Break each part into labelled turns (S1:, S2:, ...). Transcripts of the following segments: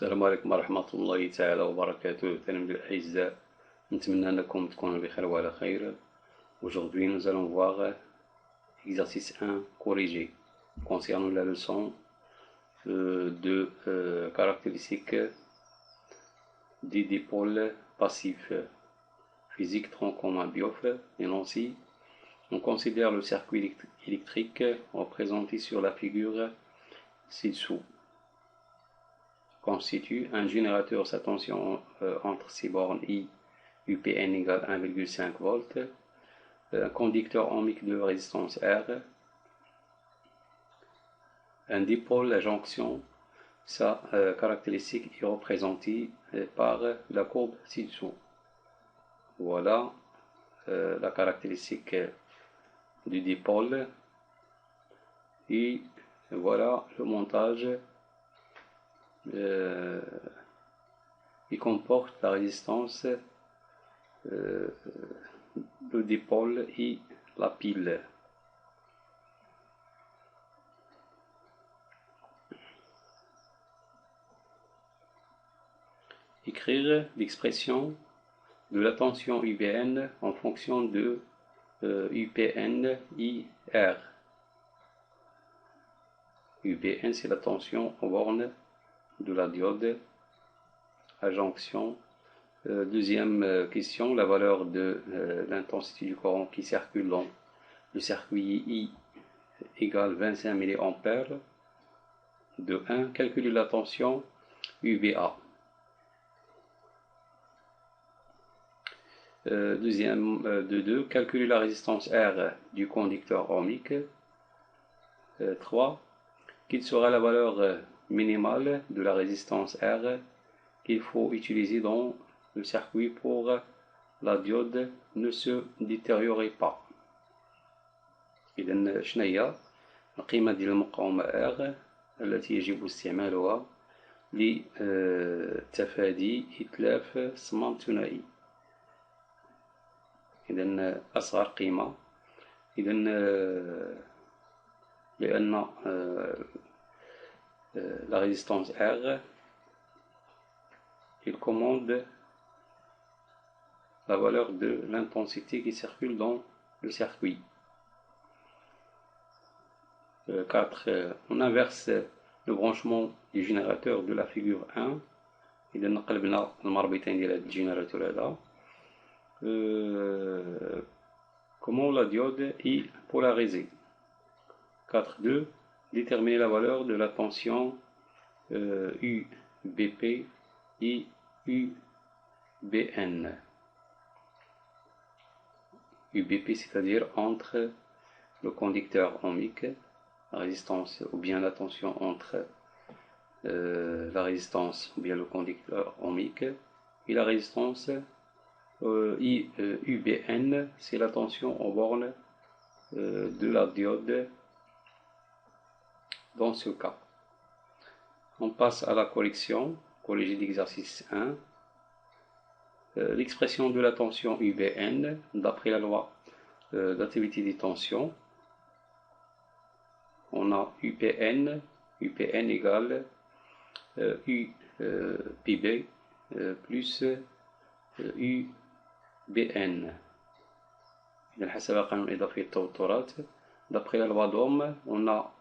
S1: السلام عليكم ورحمة الله تعالى وبركاته. تلاميذ الأعزاء، نتمنى أنكم تكونوا بخير وعلى خير. Aujourd'hui, nous allons voir exercice 1 corrigé concernant la leçon de caractéristiques des dipôles passifs. Physique tronc commun Biot. Et ainsi, on considère le circuit électrique représenté sur la figure ci-dessous. Constitue un générateur sa tension entre ses bornes I, UPN égale 1,5 volts, un conducteur ohmique de résistance R, un dipôle, la jonction, sa caractéristique est représentée par la courbe ci-dessous. Voilà la caractéristique du dipôle et voilà le montage. Il comporte la résistance, le dipôle et la pile. Écrire l'expression de la tension UBN en fonction de UPN IR. UBN, c'est la tension aux bornes de la diode à jonction. Deuxième question, la valeur de l'intensité du courant qui circule dans le circuit I égale 25 mA. De 1, calculer la tension UBA. De 2, calculer la résistance R du conducteur ohmique. 3, quelle sera la valeur minimale de la résistance R qu'il faut utiliser dans le circuit pour la diode ne se détériorer pas. إذن شنيا القيمة ديال المقاومة R التي يجب استعمالها لتفادي إتلاف صمام ثنائي. إذن أصغر قيمة، إذن لأن la résistance R, il commande la valeur de l'intensité qui circule dans le circuit. 4. On inverse le branchement du générateur de la figure 1. إذا نقلبنا المربطين ديال هذا الجينيراتور هذا. Comment la diode est polarisée. 4.2. Déterminer la valeur de la tension UBP et UBN. UBP, c'est-à-dire entre le conducteur ohmique, la résistance ou bien la tension entre la résistance ou bien le conducteur ohmique, et la résistance UBN, c'est la tension aux bornes de la diode. Dans ce cas, on passe à la correction, corrigée d'exercice 1. L'expression de la tension UBN, d'après la loi d'activité des tensions, on a UPN égale UPB plus UBN. حسب قانون إضافي التوترات. D'après la loi d'Ohm, on a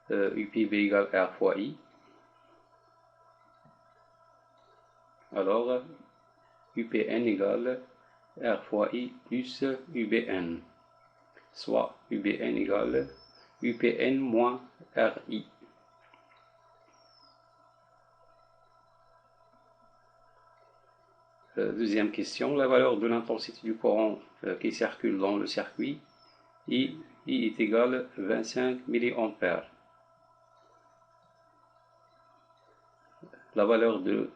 S1: UPB égale R fois I. Alors, UPN égale R fois I plus UBN, soit UBN égale UPN moins RI. Deuxième question, la valeur de l'intensité du courant qui circule dans le circuit I est égale 25 mA. La valeur de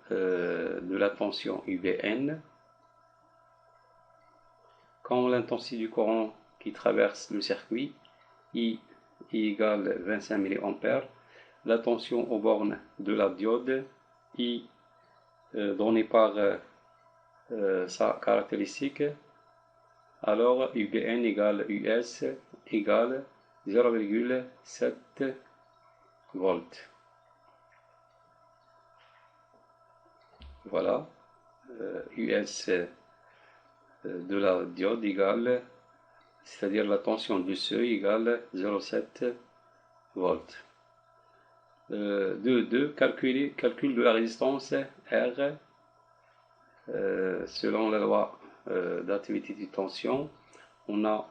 S1: la tension UBN, quand l'intensité du courant qui traverse le circuit I est égale 25 mA, la tension aux bornes de la diode I donnée par sa caractéristique, alors UBN égale US égale 0,7 volts. Voilà, US de la diode égale, c'est-à-dire la tension du seuil égale 0,7 volts. 2. Calcul de la résistance R selon la loi d'activité de tension. On a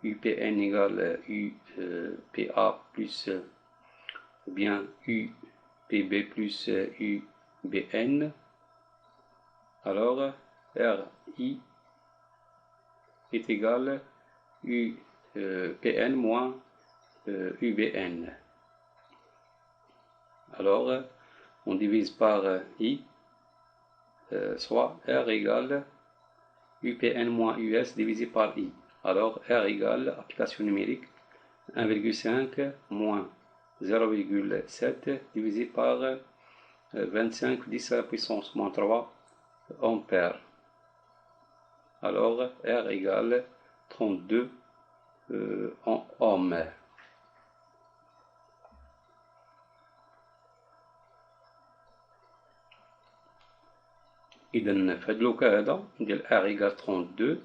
S1: UPN égale UPA plus ou bien UPB plus UBN. Alors RI est égal UPN moins UBN. Alors on divise par I, soit R égale UPN moins US divisé par I. Alors R égale, application numérique, 1,5 moins 0,7 divisé par 25 10 à la puissance moins 3 ampères. Alors R égale 32 en ohms. إذا في هذا الوقت هذا ديال R égale 32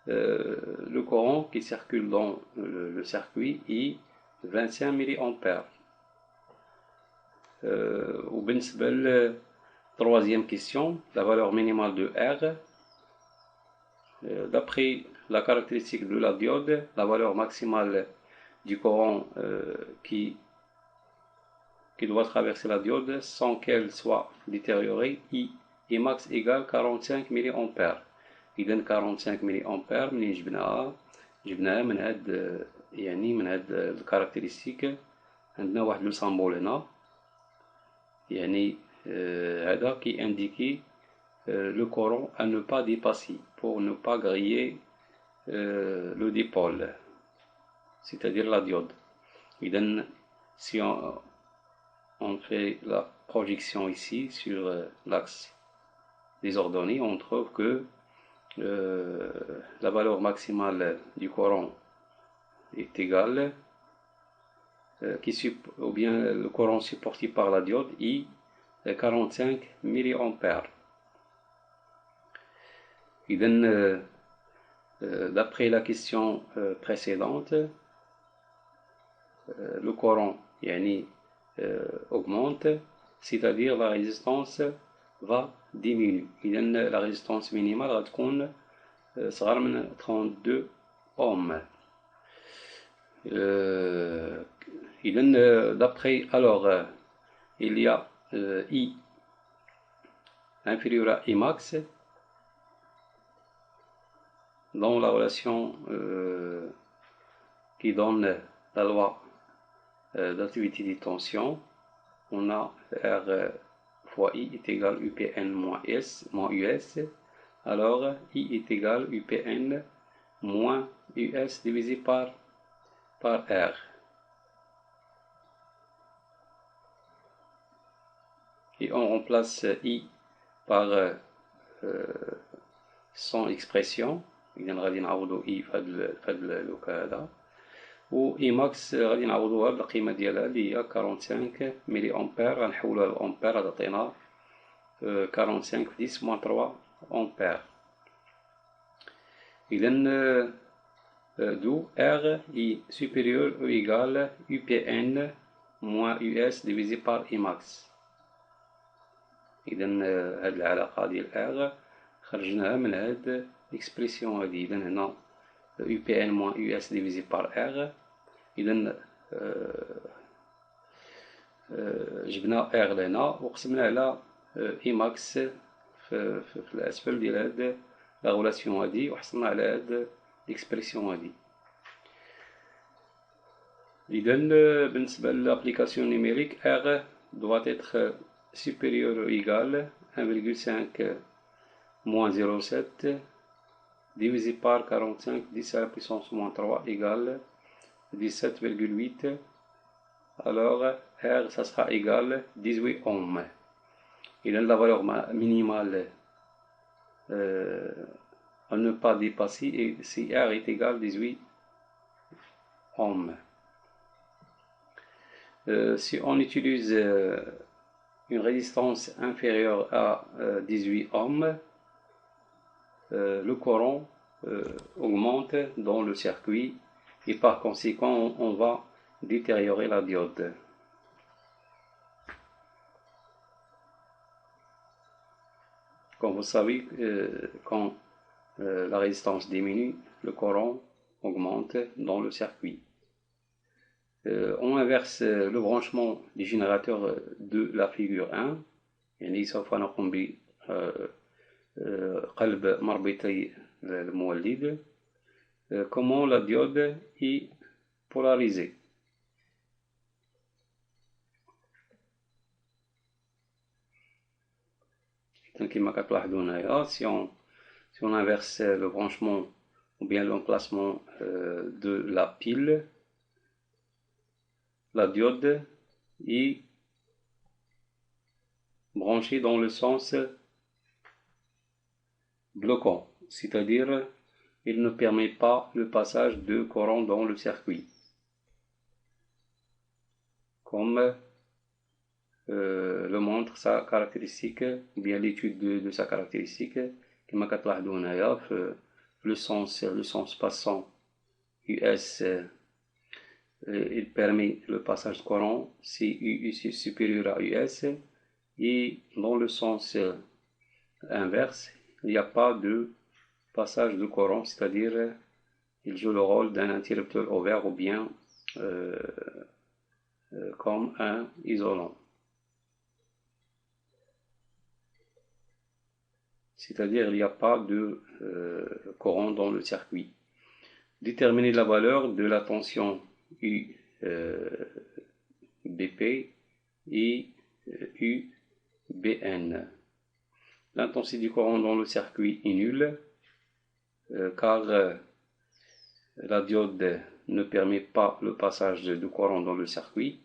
S1: le courant qui circule dans le circuit est 25 milliampères. وبالنسبة troisième question, la valeur minimale de R, d'après la caractéristique de la diode, la valeur maximale du courant qui doit traverser la diode sans qu'elle soit détériorée, I max égale 45 milliampères. إذا 45 milliampères منين جبناها من هاد يعني من هاد الكاركتيرستيك. عندنا واحد لو سامبول هنا يعني هذا qui indique le courant à ne pas dépasser pour ne pas griller le dipôle, c'est-à-dire la diode. إذا si on fait la projection ici sur l'axe des ordonnées, on trouve que la valeur maximale du courant est égale ou bien le courant supporté par la diode est 45 milliampères. D'après la question précédente, le courant augmente, c'est-à-dire la résistance va diminuer. La résistance minimale va être صغر من 32 ohms. D'après, alors il y a I inférieur à I max dans la relation qui donne la loi d'activité de tension. On a R fois I est égal UPN moins US. Alors I est égal UPN moins US divisé par R. Et on remplace I par son expression. إذا غادي نعوضو I في هذا الوقت هذا. و I max غادي نعوضوها بالقيمة ديالها اللي هي 45 ملي أمبير. غنحولوها لأمبير غتعطينا 45 في 10 moins 3 ampères. D'où R est supérieur ou égal UPN moins US divisé par I max. إذا هاد العلاقة ديال R خرجناها من هاد l'expression هادي. إذا هنا UPN moins US divisé par R. إذا جبنا R لهنا وقسمنا على I max في الأسفل ديال هاد لا غولاسيون هادي وحصلنا على هاد l'expression هادي. إذا بالنسبة للابليكاسيون نيميريك R doit être supérieur ou égal 1,5 moins 0,7 divisé par 45 10 à la puissance moins 3 égale 17,8. Alors R ça sera égal 18 ohms. إذا la valeur minimale à ne pas dépasser et si R est égal 18 ohms. Si on utilise une résistance inférieure à 18 ohms, le courant augmente dans le circuit et par conséquent on va détériorer la diode. Comme vous savez, quand la résistance diminue, le courant augmente dans le circuit. On inverse le branchement du générateur de la figure 1. يعني سوف نقوم بقلب مربطي المولد. Comment la diode est polarisée. كما كتلاحظوا هنايا si on inverse le branchement ou bien l'emplacement de la pile, la diode est branchée dans le sens bloquant, c'est-à-dire il ne permet pas le passage de courant dans le circuit. Comme le montre sa caractéristique, ou bien l'étude de sa caractéristique, كما كتلاحظوا هنايا في le sens passant US, il permet le passage de courant si U est supérieur à US, et dans le sens inverse, il n'y a pas de passage de courant, c'est-à-dire il joue le rôle d'un interrupteur ouvert ou bien comme un isolant. C'est-à-dire il n'y a pas de courant dans le circuit. Déterminer la valeur de la tension U BP et U BN. L'intensité du courant dans le circuit est nulle car la diode ne permet pas le passage de courant dans le circuit.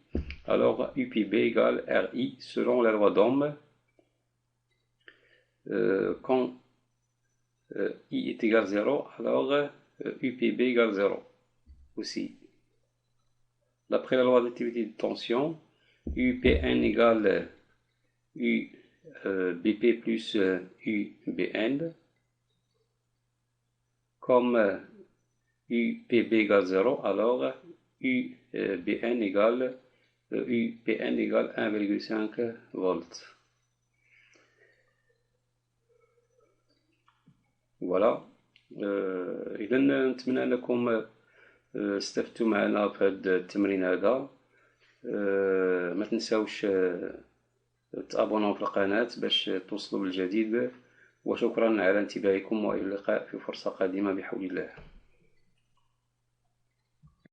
S1: Alors UPB égale RI selon la loi d'Ohm. Quand I est égal à 0, alors UPB égale 0 aussi. D'après la loi d'activité de tension, UPN égale UBP plus UBN. Comme UPB égale 0, alors UPN égale 1,5 volts. Voilà. إذا نتمنى أنكم استفدتوا معنا في هذا التمرين هذا. ما تنساوش تابونوا في القناة باش توصلوا بالجديد، وشكرا على انتباهكم، وإلى اللقاء في فرصة قادمة بحول الله.